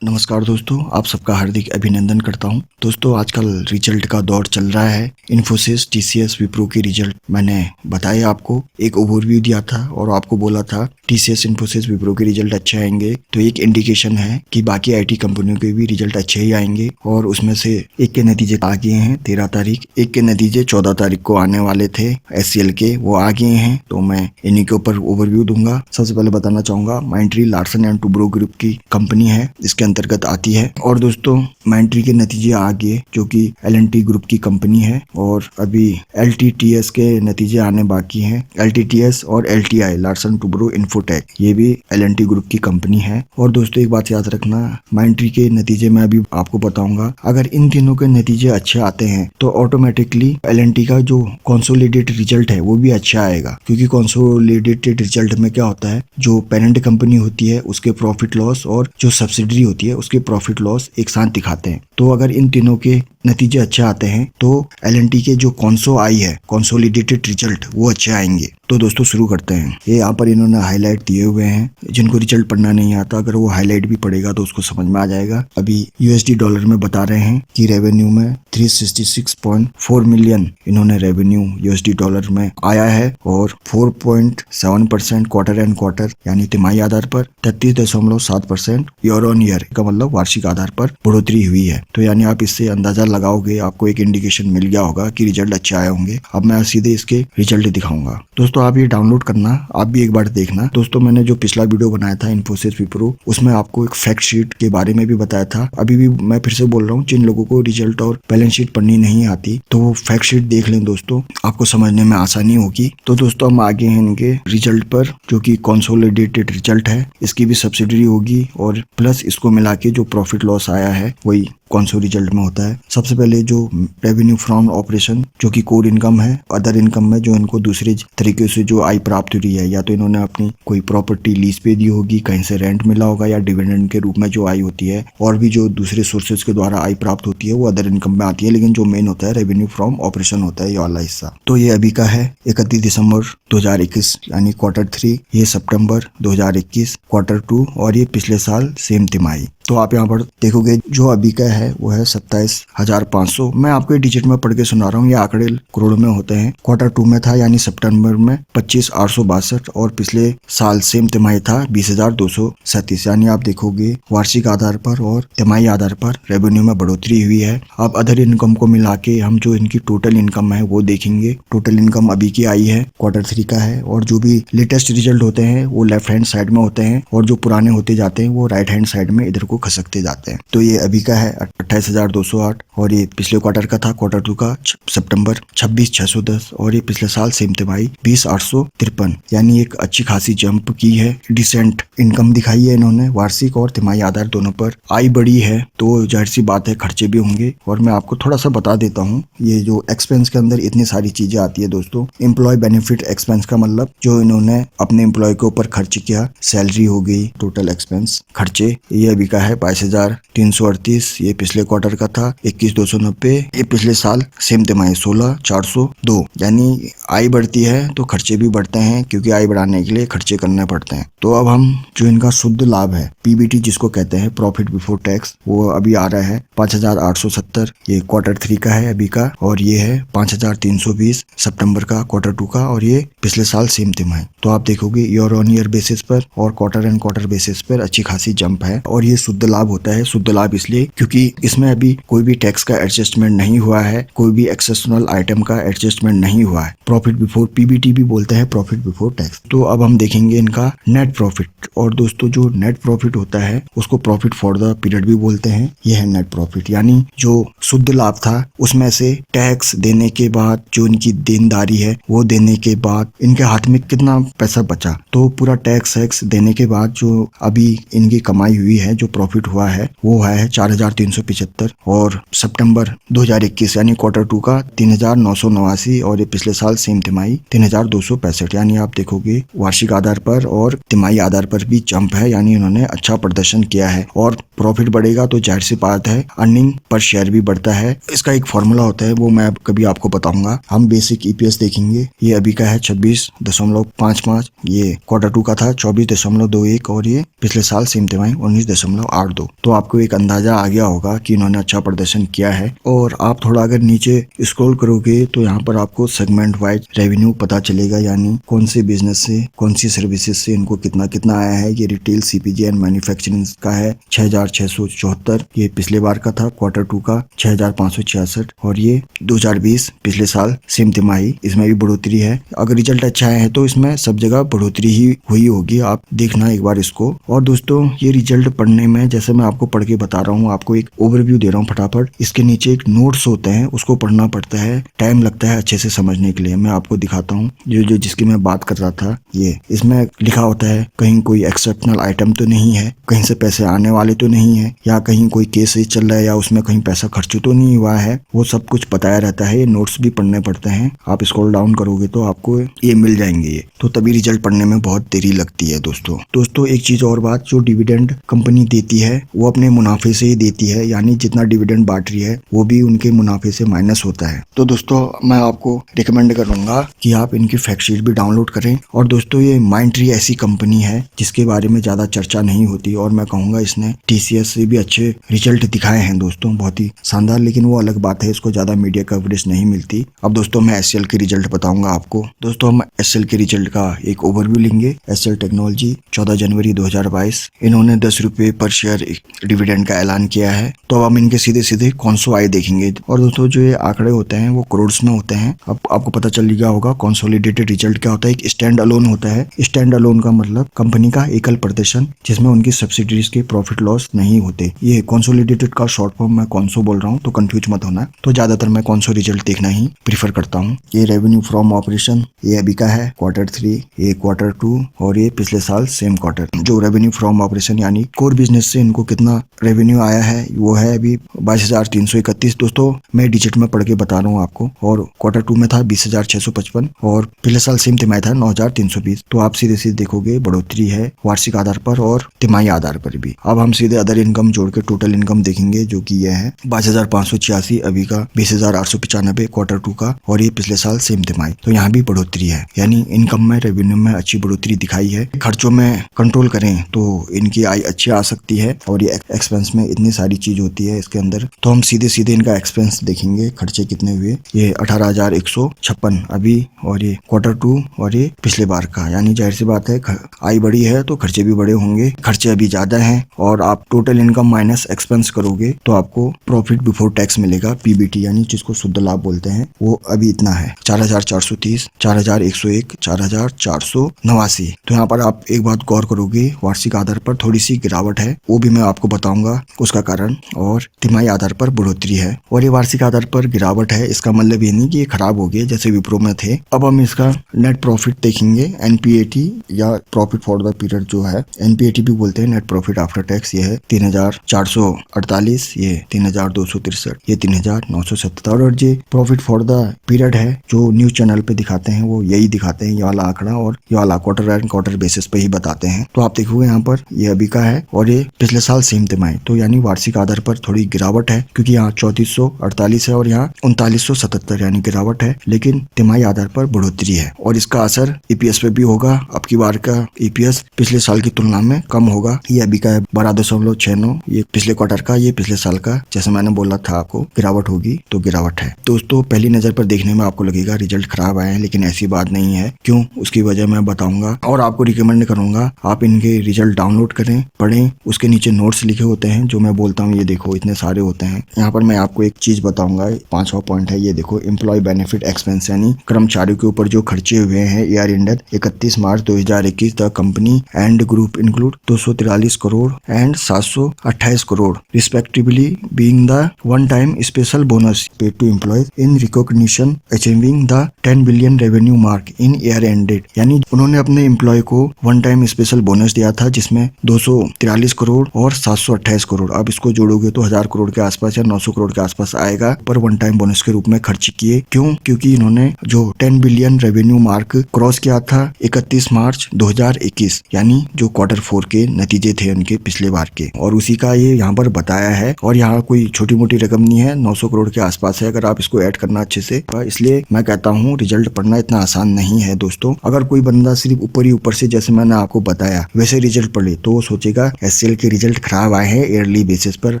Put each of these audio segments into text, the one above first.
नमस्कार दोस्तों, आप सबका हार्दिक अभिनंदन करता हूं। दोस्तों, आजकल रिजल्ट का दौर चल रहा है। इन्फोसिस, टीसीएस, विप्रो की रिजल्ट मैंने बताया, आपको एक ओवरव्यू दिया था और आपको बोला था टीसीएस, इन्फोसिस, विप्रो के रिजल्ट अच्छे आएंगे तो एक इंडिकेशन है कि बाकी आईटी कंपनियों के भी रिजल्ट अच्छे ही आएंगे। और उसमें से एक के नतीजे आ गए हैं 13 तारीख, एक के नतीजे 14 तारीख को आने वाले थे एचसीएल के, वो आ गए हैं। तो मैं इन्हीं के ऊपर ओवरव्यू दूंगा। सबसे पहले बताना चाहूंगा, Mindtree Larsen and Toubro group की कंपनी है, इसके अंतर्गत आती है। और दोस्तों, माइंडट्री के नतीजे आ गए जो कि एल&टी ग्रुप की कंपनी है, और अभी एलटीटीएस के नतीजे आने बाकी हैं। एलटीटीएस और एलटीआई, लार्सन टुब्रो इन्फोटेक, ये भी एल&टी ग्रुप की कंपनी है। और दोस्तों, एक बात याद रखना, माइंडट्री के नतीजे मैं अभी आपको बताऊंगा। अगर इन तीनों के नतीजे अच्छे आते हैं तो ऑटोमेटिकली एल&टी का जो कंसोलिडेटेड रिजल्ट है वो भी अच्छा आएगा, क्योंकि कंसोलिडेटेड रिजल्ट में क्या होता है, जो पेरेंट कंपनी होती है उसके प्रॉफिट लॉस और जो सब्सिडरी होती है उसके प्रॉफिट लॉस एक साथ दिखाते हैं। तो अगर इन तीनों के नतीजे अच्छे आते हैं तो एल&टी के जो कॉन्सो आई है, कंसोलिडेटेड रिजल्ट, वो अच्छे आएंगे। तो दोस्तों शुरू करते हैं। ये यहाँ पर इन्होंने हाईलाइट दिए हुए हैं, जिनको रिजल्ट पढ़ना नहीं आता अगर वो हाईलाइट भी पढ़ेगा तो उसको समझ में आ जाएगा। अभी यूएसडी डॉलर में बता रहे हैं कि रेवेन्यू में 366.4 मिलियन इन्होंने रेवेन्यू यूएसडी डॉलर में आया है, और 4.7% क्वार्टर एंड क्वार्टर यानी तिमाही आधार पर, 33.7% ईयर ऑन ईयर का मतलब वार्षिक आधार पर बढ़ोतरी हुई है। तो यानी आप इससे अंदाजा लगाओगे, आपको एक इंडिकेशन मिल गया होगा कि रिजल्ट अच्छे आए होंगे। अब मैं सीधे इसके रिजल्ट दिखाऊंगा। दोस्तों, आप ये डाउनलोड करना, आप भी एक बार देखना। दोस्तों, मैंने जो पिछला वीडियो बनाया था इन्फोसिस विप्रो, उसमें आपको एक फैक्ट शीट के बारे में भी बताया था। अभी भी मैं फिर से बोल रहा हूँ, जिन लोगों को रिजल्ट और बैलेंस शीट पढ़नी नहीं आती तो वो फैक्ट शीट देख लें दोस्तों, आपको समझने में आसानी होगी। तो दोस्तों, हम आगे हैं इनके रिजल्ट पर, जो कि कंसोलिडेटेड रिजल्ट है। इसकी भी सब्सिडरी होगी और प्लस इसको मिला के जो प्रॉफिट लॉस आया है वही कौनसो रिजल्ट में होता है। सबसे पहले जो रेवेन्यू फ्रॉम ऑपरेशन, जो कि कोर इनकम है, अदर इनकम में जो इनको दूसरे तरीके से जो आय प्राप्त हुई है, या तो इन्होंने अपनी कोई प्रॉपर्टी लीज पे दी होगी, कहीं से रेंट मिला होगा, या डिविडेंड के रूप में जो आय होती है, और भी जो दूसरे सोर्सेज के द्वारा आय प्राप्त होती है वो अदर इनकम में आती है। लेकिन जो मेन होता है रेवेन्यू फ्रॉम ऑपरेशन होता है, ये वाला हिस्सा। तो ये अभी का है 31 दिसंबर 2021 यानी क्वार्टर 3, ये सितंबर 2021 क्वार्टर 2, और ये पिछले साल सेम तिमाही। तो आप यहाँ पर देखोगे जो अभी का है वो है 27,500। मैं आपको डिजिट में पढ़ के सुना रहा हूँ, ये आंकड़े करोड़ में होते हैं। क्वार्टर 2 में था यानी सितंबर में 25,862, और पिछले साल सेम तिमाही था 20,237। यानी आप देखोगे वार्षिक आधार पर और तिमाही आधार पर रेवेन्यू में बढ़ोतरी हुई है। अब अदर इनकम को मिला के हम जो इनकी टोटल इनकम है वो देखेंगे। टोटल इनकम अभी की आई है, क्वार्टर 3 का है, और जो भी लेटेस्ट रिजल्ट होते हैं वो लेफ्ट हैंड साइड में होते हैं, और जो पुराने होते जाते हैं वो राइट हैंड साइड में इधर को खसकते जाते हैं। तो ये अभी का है 28,208, और ये पिछले क्वार्टर का था, क्वार्टर 2 का सितंबर 26,610, और ये पिछले साल सेम तिमाही 20,853। यानी एक अच्छी खासी जंप की है, डिसेंट इनकम दिखाई है इन्होंने। वार्षिक और तिमाही आधार दोनों पर आय बढ़ी है, तो जाहिर सी बात है खर्चे भी होंगे। और मैं आपको थोड़ा सा बता देता हूँ, ये जो एक्सपेंस के अंदर इतनी सारी चीजें आती है दोस्तों। एम्प्लॉय बेनिफिट एक्सपेंस का मतलब जो इन्होंने अपने एम्प्लॉय के ऊपर खर्च किया, सैलरी हो गई, टोटल एक्सपेंस खर्चे, ये अभी का है 22,338। ये पिछले क्वार्टर का था 21,290। ये पिछले साल सेम तिमाही 16,402। यानी आय बढ़ती है तो खर्चे भी बढ़ते हैं, क्योंकि आय बढ़ाने के लिए खर्चे करने पड़ते हैं। तो अब हम जो इनका शुद्ध लाभ है, पीबीटी जिसको कहते हैं, प्रॉफिट बिफोर टैक्स, वो अभी आ रहा है 5,870। ये क्वार्टर 3 का है अभी का, और ये है 5,320 सितंबर का, क्वार्टर 2 का, और ये पिछले साल सेम तिमाही। तो आप देखोगे ईयर ऑन ईयर बेसिस पर और क्वार्टर एंड क्वार्टर बेसिस पर अच्छी खासी जंप है। और ये शुद्ध लाभ होता है। शुद्ध लाभ इसलिए क्योंकि इसमें अभी कोई भी टैक्स का एडजस्टमेंट नहीं हुआ है, कोई भी एक्सेप्शनल आइटम का एडजस्टमेंट नहीं हुआ है। प्रॉफिट बिफोर, पीबीटी भी बोलते हैं, प्रॉफिट बिफोर टैक्स। तो अब हम देखेंगे इनका नेट प्रॉफिट। और दोस्तों, जो नेट प्रॉफिट होता है उसको प्रॉफिट फॉर द पीरियड भी बोलते हैं। यह है नेट प्रॉफिट, यानी जो शुद्ध लाभ था उसमें से टैक्स देने के बाद, जो इनकी देनदारी है वो देने के बाद इनके हाथ में कितना पैसा बचा। तो पूरा टैक्स देने के बाद जो अभी इनकी कमाई हुई है, जो प्रॉफिट हुआ है, वो है 4,375, और सितंबर 2021 यानी क्वार्टर 2 का 3,989, और ये पिछले साल सेम तिमाही 3,265। यानी आप देखोगे वार्षिक आधार पर और तिमाही आधार पर भी जंप है, यानी इन्होंने अच्छा प्रदर्शन किया है। और प्रॉफिट बढ़ेगा तो जाहिर सी बात है अर्निंग पर शेयर भी बढ़ता है। इसका एक फॉर्मूला होता है, वो मैं कभी आपको बताऊंगा। हम बेसिक ईपीएस देखेंगे। ये अभी का है 26.55। ये क्वार्टर 2 का था 24.21, और ये पिछले साल सेम तिमाही 19.88। 8.82। तो आपको एक अंदाजा आ गया होगा कि इन्होंने अच्छा प्रदर्शन किया है। और आप थोड़ा अगर नीचे स्क्रॉल करोगे तो यहाँ पर आपको सेगमेंट वाइज रेवेन्यू पता चलेगा, यानी कौन से बिजनेस से कौन सी सर्विसेज से इनको कितना कितना आया है। ये रिटेल, सीपीजी एंड मैन्युफैक्चरिंग का है 6,674। ये पिछले बार का था Q2 का 6,566। और ये 2020 पिछले साल सेम तिमाही, इसमें भी बढ़ोतरी है। अगर रिजल्ट अच्छा है तो इसमें सब जगह बढ़ोतरी ही हुई होगी, आप देखना एक बार इसको। और दोस्तों ये रिजल्ट पढ़ने में, जैसे मैं आपको पढ़ के बता रहा हूँ, आपको एक ओवरव्यू दे रहा हूँ फटाफट। इसके नीचे एक नोट्स होते हैं, उसको पढ़ना पड़ता है, टाइम लगता है अच्छे से समझने के लिए। मैं आपको दिखाता हूँ जो जिसकी मैं बात कर रहा था। ये इसमें लिखा होता है कहीं कोई एक्सेप्शनल आइटम तो नहीं है, कहीं से पैसे आने वाले तो नहीं है, या कहीं कोई केस चल रहा है, या उसमें कहीं पैसा खर्च तो नहीं हुआ है, वो सब कुछ बताया रहता है। ये नोट्स भी पढ़ने पड़ते हैं, आप स्क्रॉल डाउन करोगे तो आपको ये मिल जाएंगे। ये तो तभी रिजल्ट पढ़ने में बहुत देरी लगती है दोस्तों एक चीज और बात, जो डिविडेंड कंपनी देती है वो अपने मुनाफे से ही देती है, यानी जितना डिविडेंड बांट रही है वो भी उनके मुनाफे से माइनस होता है। तो दोस्तों मैं आपको रिकमेंड करूंगा कि आप इनकी फैक्ट शीट भी डाउनलोड करें। और दोस्तों ये माइंडट्री ऐसी कंपनी है जिसके बारे में ज्यादा चर्चा नहीं होती, और मैं कहूंगा इसने टीसीएस से भी अच्छे रिजल्ट दिखाए हैं दोस्तों, बहुत ही शानदार। लेकिन वो अलग बात है, इसको ज्यादा मीडिया कवरेज नहीं मिलती। अब दोस्तों मैं एसएल के रिजल्ट बताऊंगा आपको। दोस्तों हम एसएल के रिजल्ट का एक ओवरव्यू लेंगे। एसएल टेक्नोलॉजी 14 जनवरी 2022, इन्होंने 10 रुपए पर शेयर डिविडेंड का ऐलान किया है। तो अब हम इनके सीधे सीधे कॉन्सो आय देखेंगे। और दोस्तों जो ये आंकड़े होते हैं वो करोड़ में होते हैं। अब आपको पता चल गया होगा कंसोलिडेटेड रिजल्ट क्या होता है। एक स्टैंड अलोन होता है। स्टैंड अलोन का मतलब कंपनी का एकल प्रदर्शन जिसमें उनकी सब्सिडीज के प्रॉफिट लॉस नहीं होते। ये कंसोलिडेटेड का शॉर्ट फॉर्म मैं कॉन्सो बोल रहा हूँ, तो कंफ्यूज मत होना। तो ज्यादातर मैं कॉन्सो रिजल्ट देखना ही प्रीफर करता हूँ। ये रेवेन्यू फ्रॉम ऑपरेशन ये अभी का है Q3, ये Q2 और ये पिछले साल सेम क्वार्टर। जो रेवेन्यू फ्रॉम ऑपरेशन यानी कोर बिजनेस से इनको कितना रेवेन्यू आया है वो है अभी 22,331। दोस्तों मैं डिजिट में पढ़ के बता रहा हूँ आपको। और Q2 में था 20,655 और पिछले साल सेम तिमाही था 9,320। तो आप सीधे सीधे देखोगे बढ़ोतरी है वार्षिक आधार पर और तिमाही आधार पर भी। अब हम सीधे अदर इनकम जोड़ के टोटल इनकम देखेंगे, जो कि यह है 22,586 अभी का, 20,895 Q2 का, और ये पिछले साल सेम तिमाही। तो यहाँ भी बढ़ोतरी है, यानी इनकम में रेवेन्यू में अच्छी बढ़ोतरी दिखाई है। खर्चों में कंट्रोल करें तो इनकी आय अच्छी आ सकती है। और ये एक्सपेंस में इतनी सारी चीज होती है इसके अंदर। तो हम सीधे सीधे इनका एक्सपेंस देखेंगे, खर्चे कितने हुए। ये 18,156 अभी, और ये Q2 और ये पिछले बार का, यानी जाहिर सी बात है आय बड़ी है तो खर्चे भी बड़े होंगे। खर्चे अभी ज्यादा हैं और आप टोटल इनकम माइनस एक्सपेंस करोगे तो आपको प्रॉफिट बिफोर टैक्स मिलेगा, पीबीटी, यानी जिसको शुद्ध लाभ बोलते हैं। वो अभी इतना है 4,430, 4,101, 4,489। तो यहाँ पर आप एक बात गौर करोगे, वार्षिक आधार पर थोड़ी सी गिरावट है, वो भी मैं आपको बताऊंगा उसका कारण। और तिमाही आधार पर बढ़ोतरी है। और ये वार्षिक आधार पर गिरावट है, इसका मतलब ये नहीं कि ये खराब हो गए जैसे विप्रो में थे। अब हम इसका नेट प्रॉफिट देखेंगे, एनपीएटी या प्रॉफिट फॉर द पीरियड जो है, एनपीएटी भी बोलते हैं, नेट प्रॉफिट आफ्टर टैक्स। ये है 3,448, ये 3,263, ये 3,977। और ये प्रॉफिट फॉर द पीरियड है जो न्यूज चैनल पे दिखाते हैं, वो यही दिखाते हैं, ये वाला आंकड़ा, और ये वाला क्वार्टर एंड क्वार्टर बेसिस पे ही बताते हैं। तो आप देखोगे यहाँ पर ये अभी का है और ये पिछले साल सेम तिमाही। तो यानी वार्षिक आधार पर थोड़ी गिरावट है, क्योंकि यहाँ 3448 है और यहाँ 3977, यानी गिरावट है, लेकिन तिमाही आधार पर बढ़ोतरी है। और इसका असर ईपीएस पे भी होगा। अब की बार का ईपीएस पिछले साल की तुलना में कम होगा। ये अभी का है 12.69, ये पिछले क्वार्टर का, ये पिछले साल का। जैसे मैंने बोला था आपको गिरावट होगी, तो गिरावट है। दोस्तों पहली नजर पर देखने में आपको लगेगा रिजल्ट खराब आए हैं, लेकिन ऐसी बात नहीं है। क्यों, उसकी वजह मैं बताऊंगा और आपको रिकमेंड करूंगा आप इनके रिजल्ट डाउनलोड करें, पढ़ें। उसके नीचे नोट्स लिखे होते हैं जो मैं बोलता हूँ, ये देखो इतने सारे होते हैं। यहाँ पर मैं आपको एक चीज बताऊंगा, 5वां पॉइंट है, ये देखो एम्प्लॉय बेनिफिट एक्सपेंस, यानी कर्मचारियों के ऊपर जो खर्चे हुए हैं year ended 31 March 2021। The company and group include 243 crore and 728 crore respectively, being the one time special bonus paid to employees in recognition achieving the 10 billion revenue mark in year ended. यानी उन्होंने अपने एम्प्लॉय को वन टाइम स्पेशल बोनस दिया था जिसमें 243 करोड़ और 728 करोड़। अब इसको जोड़ोगे तो 1000 करोड़ के आसपास या 900 करोड़ के आसपास आएगा, पर वन टाइम बोनस के रूप में खर्च किए। क्यों? क्योंकि इन्होंने जो 10 बिलियन रेवेन्यू मार्क क्रॉस किया था 31 मार्च 2021, यानी जो Q4 के नतीजे थे उनके पिछले बार के, और उसी का ये यहाँ पर बताया है। और यहाँ कोई छोटी मोटी रकम नहीं है, 900 करोड़ के आसपास है अगर आप इसको ऐड करना अच्छे से। इसलिए मैं कहता हूँ रिजल्ट पढ़ना इतना आसान नहीं है दोस्तों। अगर कोई बंदा सिर्फ ऊपर ही ऊपर से, जैसे मैंने आपको बताया, वैसे रिजल्ट पढ़े तो वो सोचेगा एसएल के रिजल्ट खराब आए हैं ईयरली बेसिस पर,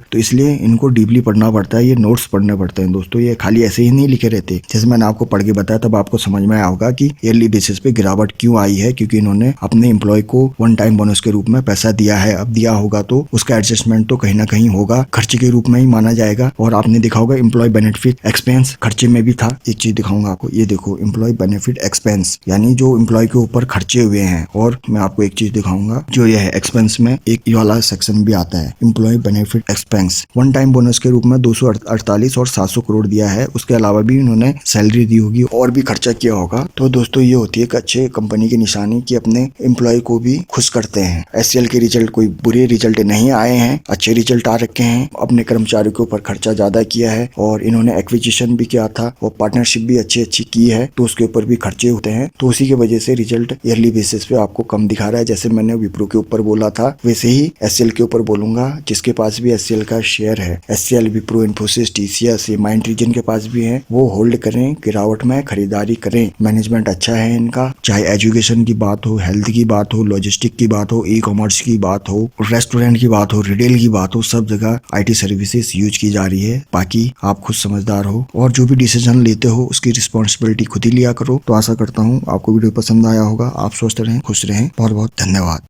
तो इसलिए इनको डीपली पढ़ना पड़ता है, ये नोट्स पढ़ने पड़ते हैं दोस्तों। ये खाली ऐसे ही नहीं लिखे रहते, जैसे मैंने आपको पढ़ के बताया तब आपको समझ में आया होगा कि ईयरली बेसिस पे गिरावट क्यों आई है, क्योंकि इन्होंने अपने एम्प्लॉय को वन टाइम बोनस के रूप में पैसा दिया है। अब दिया होगा तो उसका एडजस्टमेंट तो कहीं ना कहीं होगा, खर्चे के रूप में ही माना जाएगा। और आपने देखा होगा एम्प्लॉय बेनिफिट एक्सपेंस खर्चे में भी था। एक चीज दिखाऊंगा आपको, ये देखो एम्प्लॉय बेनिफिट एक्सपेंस, यानी जो एम्प्लॉय के ऊपर खर्चे हुए हैं। और मैं आपको एक चीज दिखाऊंगा, जो ये है एक्सपेंस में एक ये वाला सेक्शन भी आता है, employee benefit expense. One time bonus के रूप में 248 और 700 करोड़ दिया है। उसके अलावा भी इन्होंने सैलरी दी होगी और भी खर्चा किया होगा। तो दोस्तों ये होती है एक अच्छे कंपनी की निशानी कि अपने एम्प्लॉय को भी खुश करते हैं। एचसीएल के रिजल्ट कोई बुरे रिजल्ट नहीं आए हैं, अच्छे रिजल्ट आ रखे हैं। अपने कर्मचारियों के ऊपर खर्चा ज्यादा किया है और इन्होंने एक्विजिशन भी किया था और पार्टनरशिप भी अच्छी की है, तो उसके ऊपर भी खर्चे होते हैं। तो उसी की वजह से रिजल्ट ईयरली बेसिस पे आपको कम दिखा रहा है। जैसे मैंने विप्रो के ऊपर बोला था वैसे ही एचसीएल के ऊपर बोलूंगा। जिसके पास भी एचसीएल का शेयर है, एचसीएल, विप्रो, इन्फोसिस, टीसीएस, ये माइंडट्री के पास भी है, वो होल्ड करें, गिरावट में खरीदारी करें। मैनेजमेंट अच्छा है इनका, चाहे एजुकेशन की बात हो, हेल्थ की बात हो, लॉजिस्टिक की बात हो, ई कॉमर्स की बात हो, रेस्टोरेंट की बात हो, रिटेल की बात हो, सब जगह आईटी सर्विसेज यूज की जा रही है। बाकी आप खुद समझदार हो और जो भी डिसीजन लेते हो उसकी रिस्पॉन्सिबिलिटी खुद ही लिया करो। तो आशा करता हूँ आपको वीडियो पसंद आया होगा। आप स्वस्थ रहें, खुश रहें। बहुत बहुत धन्यवाद।